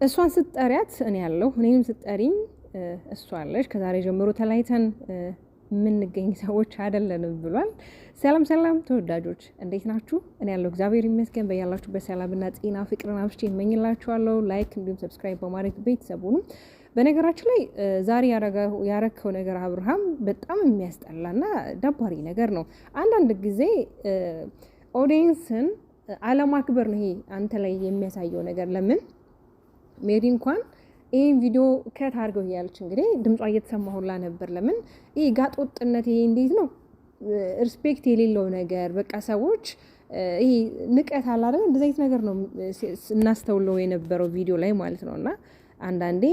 እሷን ስትጠሪያት እኔ ያለው እኔም ስትጠሪኝ እሷ አለች። ከዛሬ ጀምሮ ተለያይተን የምንገኝ ሰዎች አይደለንም ብሏል። ሰላም ሰላም ተወዳጆች እንዴት ናችሁ? እኔ ያለው እግዚአብሔር ይመስገን። በያላችሁበት ሰላምና ጤና ፍቅርን አብስቼ እመኝላችኋለሁ። ላይክ እንዲሁም ሰብስክራይብ በማድረግ ቤተሰቡን በነገራችን ላይ ዛሬ ያረከው ነገር አብርሃም በጣም የሚያስጠላና ደባሪ ነገር ነው። አንዳንድ ጊዜ ኦዲየንስን አለማክበር ነው ይሄ አንተ ላይ የሚያሳየው ነገር። ለምን ሜሪ እንኳን ይሄን ቪዲዮ ከት አድርገው እያለች እንግዲህ ድምጿ እየተሰማሁላ ነበር። ለምን ይሄ ጋጦጥነት ይሄ እንዴት ነው ሪስፔክት የሌለው ነገር። በቃ ሰዎች ይሄ ንቀት አለ አይደል? እንደዚህ አይነት ነገር ነው እናስተውለው የነበረው ቪዲዮ ላይ ማለት ነውና አንዳንዴ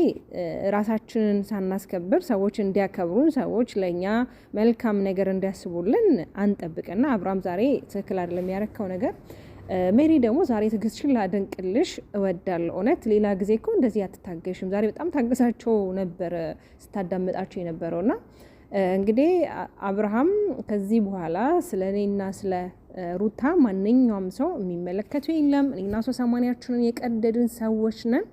ራሳችንን ሳናስከብር ሰዎች እንዲያከብሩን ሰዎች ለኛ መልካም ነገር እንዲያስቡልን አንጠብቅና አብርሃም ዛሬ ትክክል አይደለም ያረከው ነገር። ሜሪ ደግሞ ዛሬ ትግስትሽን ላደንቅልሽ እወዳለሁ። እውነት ሌላ ጊዜ እኮ እንደዚህ አትታገሽም። ዛሬ በጣም ታገሳቸው ነበር ስታዳምጣቸው የነበረውና እንግዲህ አብርሃም ከዚህ በኋላ ስለኔና ስለ ሩታ ማንኛውም ሰው የሚመለከተው የለም። እኔና እሷ ሰማንያችንን የቀደድን ሰዎች ነን።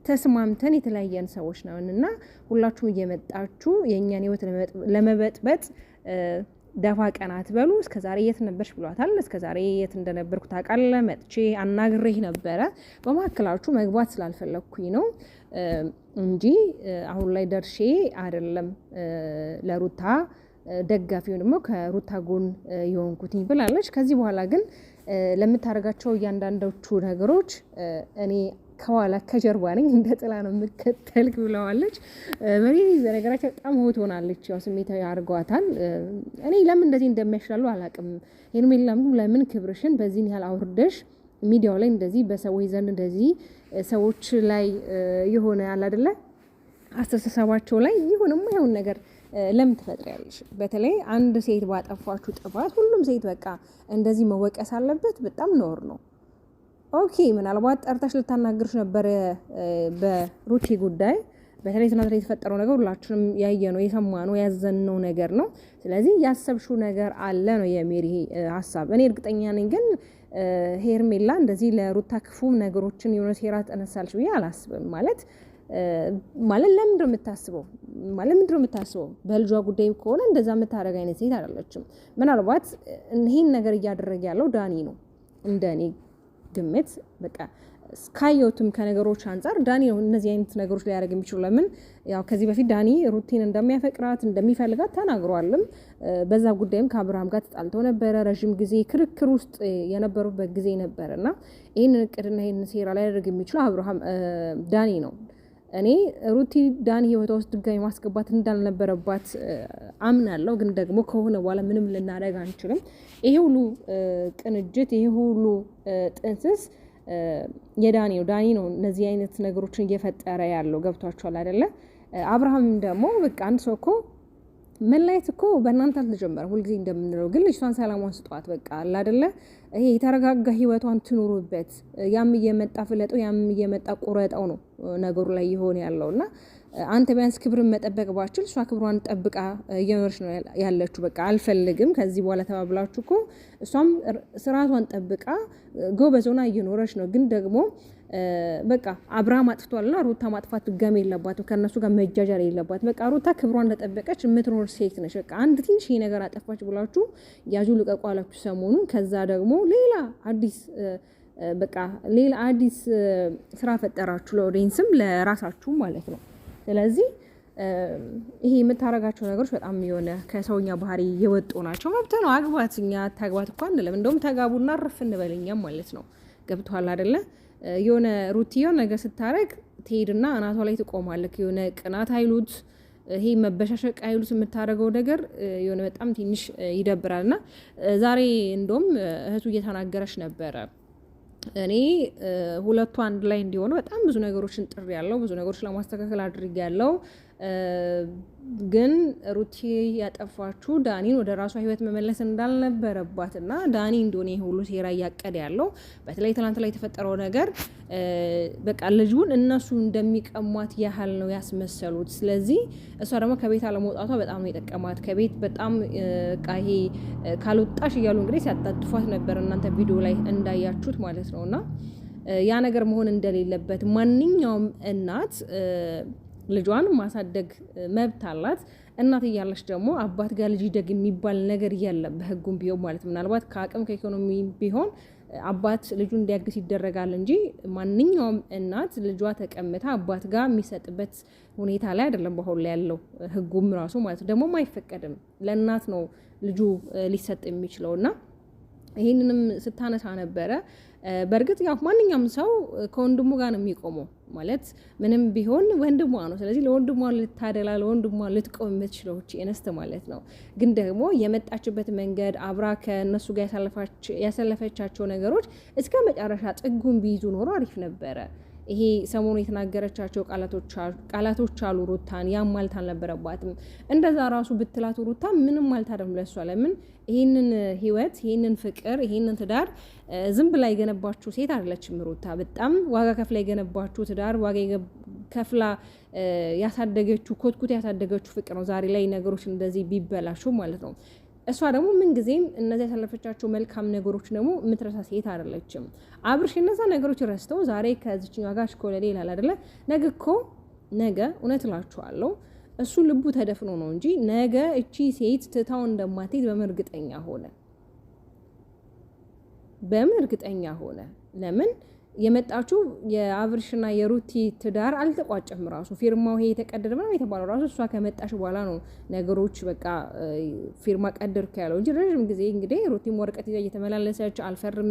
ተስማምተን የተለያየን ሰዎች ነን እና ሁላችሁም እየመጣችሁ የእኛን ህይወት ለመበጥበጥ ደፋ ቀናት በሉ። እስከዛሬ የት ነበርሽ ብሏታል። እስከዛሬ የት እንደነበርኩ ታውቃለህ? መጥቼ አናግሬህ ነበረ። በመካከላችሁ መግባት ስላልፈለኩኝ ነው እንጂ አሁን ላይ ደርሼ አይደለም ለሩታ ደጋፊው ደግሞ ከሩታ ጎን የሆንኩትኝ ብላለች። ከዚህ በኋላ ግን ለምታደርጋቸው እያንዳንዶቹ ነገሮች እኔ ከኋላ ከጀርባ ነኝ እንደ ጥላ ነው የምከተልክ ብለዋለች። በነገራችን በጣም ሆት ሆናለች። ያው ስሜታዊ አድርጓታል። እኔ ለምን እንደዚህ እንደሚያሽላሉ አላውቅም። ሄርሜላም ለምን ክብርሽን በዚህ ያህል አውርደሽ ሚዲያው ላይ እንደዚህ በሰዎች ዘንድ እንደዚህ ሰዎች ላይ የሆነ አለ አይደለ አስተሳሰባቸው ላይ ይሁን ነገር ለምን ትፈጥሪያለሽ? በተለይ አንድ ሴት ባጠፋችሁ ጥፋት ሁሉም ሴት በቃ እንደዚህ መወቀስ አለበት? በጣም ነውር ነው። ኦኬ ምናልባት ጠርተሽ ልታናግርሽ ነበር በሩቲ ጉዳይ። በተለይ ትናንት ላይ የተፈጠረው ነገር ሁላችንም ያየነው የሰማነው ያዘንነው ነገር ነው። ስለዚህ ያሰብሽው ነገር አለ ነው የሜሪ ሀሳብ። እኔ እርግጠኛ ነኝ ግን ሄርሜላ እንደዚህ ለሩታ ክፉ ነገሮችን የሆነ ሴራ ጠነሳልሽ ብዬ አላስብም። ማለት ለምንድን ነው የምታስበው? ምንድን ነው የምታስበው? በልጇ ጉዳይ ከሆነ እንደዛ የምታደርግ አይነት ሴት አይደለችም። ምናልባት ይሄን ነገር እያደረገ ያለው ዳኒ ነው እንደኔ ግምት። በቃ ስካዮቱም ከነገሮች አንፃር ዳኒ ነው እነዚህ አይነት ነገሮች ላይ ያደርግ የሚችሉ። ለምን ያው ከዚህ በፊት ዳኒ ሩቲን እንደሚያፈቅራት እንደሚፈልጋት ተናግሯልም። በዛ ጉዳይም ከአብርሃም ጋር ተጣልተው ነበረ። ረጅም ጊዜ ክርክር ውስጥ የነበሩበት ጊዜ ነበርና ይህንን እቅድና ይህንን ሴራ ላይ ያደርግ የሚችለው አብርሃም ዳኒ ነው። እኔ ሩቲ ዳኒ ህይወቷ ውስጥ ድጋሚ ማስገባት እንዳልነበረባት አምናለሁ። ግን ደግሞ ከሆነ በኋላ ምንም ልናደርግ አንችልም። ይሄ ሁሉ ቅንጅት ይሄ ሁሉ ጥንስስ የዳኒ ነው። ዳኒ ነው እነዚህ አይነት ነገሮችን እየፈጠረ ያለው። ገብቷችኋል አይደለ? አብርሃም ደግሞ በቃ አንድ ሰው እኮ መለያየት እኮ በእናንተ አልተጀመረም። ሁልጊዜ እንደምንለው ግን ልጅቷን ሰላሟን ስጧት። በቃ አለ አይደለ? ይሄ የተረጋጋ ህይወቷን ትኑሩበት። ያም እየመጣ ፍለጠው ያም እየመጣ ቁረጠው ነው ነገሩ ላይ ይሆን ያለውና አንተ ቢያንስ ክብርን መጠበቅ ባችል እሷ ክብሯን ጠብቃ እየኖረች ነው ያለችው። በቃ አልፈልግም ከዚህ በኋላ ተባብላችሁ እኮ እሷም ስርዓቷን ጠብቃ ጎበዝ ሆና እየኖረች ነው። ግን ደግሞ በቃ አብርሃም አጥፍቷልና ሩታ ማጥፋት ድጋሜ የለባትም። ከነሱ ጋር መጃጃር የለባትም። በቃ ሩታ ክብሯን እንደጠበቀች የምትኖር ሴት ነች። በቃ አንድ ትንሽ ነገር አጠፋች ብላችሁ ያዙ ልቀቁ አላችሁ ሰሞኑን። ከዛ ደግሞ ሌላ አዲስ ስራ ፈጠራችሁ፣ ለኦዲየንስም ለራሳችሁ ማለት ነው። ስለዚህ ይሄ የምታረጋቸው ነገሮች በጣም የሆነ ከሰውኛ ባህሪ የወጡ ናቸው። መብት ነው። አግባት፣ እኛ ታግባት እኮ አንልም። እንደውም ተጋቡና አረፍ እንበልኛም ማለት ነው። ገብቷል አይደለ? የሆነ ሩቲዮ ነገር ስታረግ ትሄድና አናቷ ላይ ትቆማለክ። የሆነ ቅናት አይሉት ይሄ መበሻሸቅ አይሉት የምታረገው ነገር የሆነ በጣም ትንሽ ይደብራልና ዛሬ እንደውም እህቱ እየተናገረች ነበረ። እኔ ሁለቱ አንድ ላይ እንዲሆኑ በጣም ብዙ ነገሮችን ጥሪ ያለው ብዙ ነገሮች ለማስተካከል አድርጌ ያለው ግን ሩቲ ያጠፋችሁ ዳኒን ወደ ራሷ ህይወት መመለስ እንዳልነበረባትና ዳኒ እንደሆነ ሁሉ ሴራ እያቀደ ያለው በተለይ ትናንት ላይ የተፈጠረው ነገር በቃ ልጁን እነሱ እንደሚቀሟት ያህል ነው ያስመሰሉት። ስለዚህ እሷ ደግሞ ከቤት አለመውጣቷ በጣም ነው የጠቀማት። ከቤት በጣም ቃሄ ካልወጣሽ እያሉ እንግዲህ ሲያጣጥፏት ነበር እናንተ ቪዲዮ ላይ እንዳያችሁት ማለት ነውና ያ ነገር መሆን እንደሌለበት ማንኛውም እናት ልጇን ማሳደግ መብት አላት። እናት እያለች ደግሞ አባት ጋር ልጅ ይደግ የሚባል ነገር የለም በህጉም ቢሆን ማለት ምናልባት ከአቅም ከኢኮኖሚ ቢሆን አባት ልጁን እንዲያግስ ይደረጋል እንጂ ማንኛውም እናት ልጇ ተቀምታ አባት ጋር የሚሰጥበት ሁኔታ ላይ አይደለም በአሁን ላይ ያለው ህጉም ራሱ ማለት ነው። ደግሞም አይፈቀድም ለእናት ነው ልጁ ሊሰጥ የሚችለውና ይሄንንም ስታነሳ ነበረ። በእርግጥ ያው ማንኛውም ሰው ከወንድሙ ጋር ነው የሚቆመው ማለት ምንም ቢሆን ወንድሟ ነው። ስለዚህ ለወንድሟ ልታደላ ለወንድሟ ልትቆም የምትችለው እንስት ማለት ነው። ግን ደግሞ የመጣችበት መንገድ አብራ ከነሱ ጋር ያሳለፈቻቸው ነገሮች እስከ መጨረሻ ጥጉን ቢይዙ ኖሮ አሪፍ ነበረ። ይሄ ሰሞኑ የተናገረቻቸው ቃላቶች አሉ ሩታን ያማልት አልነበረባትም። እንደዛ ራሱ ብትላት ሩታ ምንም ማለት አይደለም ለሷ። ለምን ይሄንን ህይወት ይሄንን ፍቅር ይሄንን ትዳር ዝም ብላ የገነባችሁ ሴት አይደለችም ሩታ። በጣም ዋጋ ከፍላ የገነባችሁ ትዳር ዋጋ ከፍላ ያሳደገችው ኮትኩት ያሳደገችው ፍቅር ነው። ዛሬ ላይ ነገሮች እንደዚህ ቢበላሹ ማለት ነው። እሷ ደግሞ ምን ጊዜም እነዚያ ያሳለፈቻቸው መልካም ነገሮች ደግሞ የምትረሳ ሴት አይደለችም። አብርሽ እነዛ ነገሮች ረስተው ዛሬ ከዚችኛዋ ጋር ሽኮለሌ ይላል አይደለ? ነገ እውነት እላችኋለሁ እሱ ልቡ ተደፍኖ ነው እንጂ ነገ እቺ ሴት ትታው እንደማትሄድ በመርግጠኛ ሆነ። ለምን የመጣችው የአብርሽና የሩቲ ትዳር አልተቋጨም። ራሱ ፊርማው ይሄ የተቀደደ ምናምን የተባለው ራሱ እሷ ከመጣሽ በኋላ ነው ነገሮች በቃ ፊርማ ቀደርኩ ያለው እንጂ ረጅም ጊዜ እንግዲህ ሩቲም ወረቀት ይዛ እየተመላለሰች አልፈርም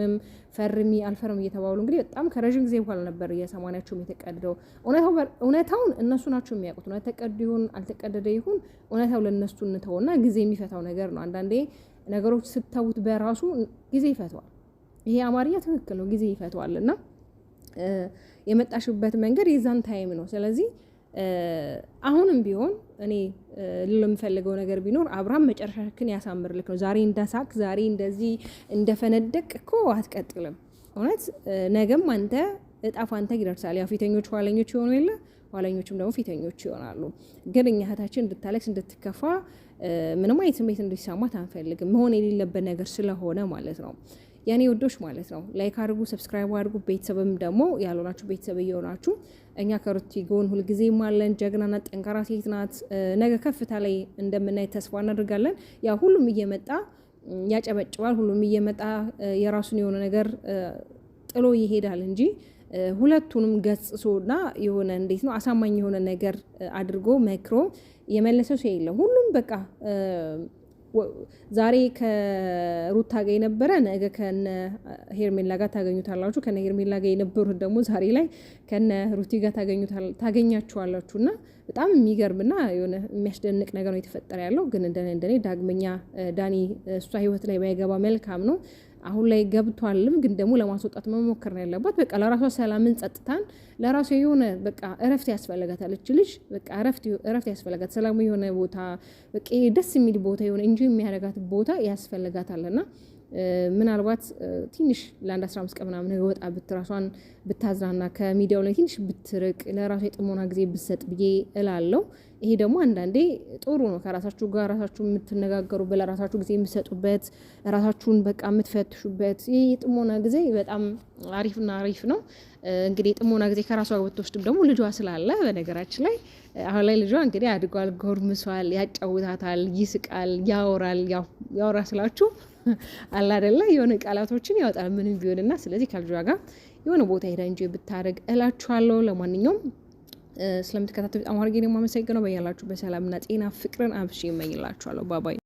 እየተባሉ እንግዲህ በጣም ከረጅም ጊዜ በኋላ ነበር የሰማንያቸውም የተቀደደው። እውነታውን እነሱ ናቸው የሚያውቁት። እውነት ተቀድ ይሁን አልተቀደደ ይሁን እውነታው ለእነሱ እንተውና ጊዜ የሚፈታው ነገር ነው። አንዳንዴ ነገሮች ስተውት በራሱ ጊዜ ይፈተዋል። ይሄ አማርኛ ትክክል ነው፣ ጊዜ ይፈተዋልና የመጣሽበት መንገድ የዛን ታይም ነው። ስለዚህ አሁንም ቢሆን እኔ ለምፈልገው ነገር ቢኖር አብርሃም መጨረሻችን ያሳምርልክ ነው። ዛሬ እንዳሳክ ዛሬ እንደዚህ እንደፈነደቅ እኮ አትቀጥልም። እውነት ነገም አንተ እጣፋንተ ይደርሳል። ያው ፊተኞች ኋለኞች ይሆኑ የለ ኋለኞችም ደግሞ ፊተኞች ይሆናሉ። ግን እኛ እህታችን እንድታለቅስ እንድትከፋ ምንም አይነት ስሜት እንዲሰማት አንፈልግም። መሆን የሌለበት ነገር ስለሆነ ማለት ነው። ያኔ ወዶች ማለት ነው። ላይክ አድርጉ፣ ሰብስክራይብ አድርጉ። ቤተሰብም ደግሞ ያልሆናችሁ ቤተሰብ እየሆናችሁ እኛ ከሩቲ ጎን ሁልጊዜም አለን። ጀግናና ጠንካራ ሴት ናት። ነገ ከፍታ ላይ እንደምናይ ተስፋ እናደርጋለን። ያ ሁሉም እየመጣ ያጨበጭባል። ሁሉም እየመጣ የራሱን የሆነ ነገር ጥሎ ይሄዳል እንጂ ሁለቱንም ገጽሶና የሆነ እንዴት ነው አሳማኝ የሆነ ነገር አድርጎ መክሮ የመለሰው ሰው የለም። ሁሉም በቃ ዛሬ ከሩታ ጋር የነበረ ነገ ከነ ሄርሜላ ጋር ታገኙታላችሁ። ከነ ሄርሜላ ጋር የነበሩት ደግሞ ዛሬ ላይ ከነ ሩቲ ጋር ታገኛችኋላችሁና በጣም የሚገርምና የሆነ የሚያስደንቅ ነገር ነው የተፈጠረ ያለው። ግን እንደኔ ዳግመኛ ዳኒ እሷ ህይወት ላይ ባይገባ መልካም ነው። አሁን ላይ ገብቷልም፣ ግን ደግሞ ለማስወጣት መሞከር ነው ያለባት። በቃ ለራሷ ሰላምን፣ ጸጥታን ለራሷ የሆነ በቃ እረፍት ያስፈልጋታል። እች ልጅ በቃ እረፍት ያስፈልጋት፣ ሰላም የሆነ ቦታ በቃ ደስ የሚል ቦታ የሆነ እንጂ የሚያደርጋት ቦታ ያስፈልጋታልና ምናልባት ትንሽ ለአንድ 15 ቀን ምናምን ወጣ ራሷን ብታዝናና ከሚዲያው ላይ ትንሽ ብትርቅ ለራሷ የጥሞና ጊዜ ብትሰጥ ብዬ እላለሁ። ይሄ ደግሞ አንዳንዴ ጥሩ ነው። ከራሳችሁ ጋር ራሳችሁ የምትነጋገሩበት፣ ለራሳችሁ ጊዜ የምትሰጡበት፣ ራሳችሁን በቃ የምትፈትሹበት ይሄ የጥሞና ጊዜ በጣም አሪፍና አሪፍ ነው። እንግዲህ የጥሞና ጊዜ ከራሷ ጋር ብትወስድም ደግሞ ልጇ ስላለ በነገራችን ላይ አሁን ላይ ልጇ እንግዲህ አድጓል፣ ጎርምሷል፣ ያጫውታታል፣ ይስቃል፣ ያወራ ስላችሁ አላ አይደለ የሆነ ቃላቶችን ያወጣል ምንም ቢሆንና ስለዚህ ከልጇ ጋር የሆነ ቦታ ሄዳ እንጂ ብታረግ እላችኋለሁ። ለማንኛውም ስለምትከታተሉ በጣም አድርጌ ነው የማመሰግነው። በያላችሁ በሰላምና ጤና ፍቅርን አብሽ ይመኝላችኋለሁ። ባባይ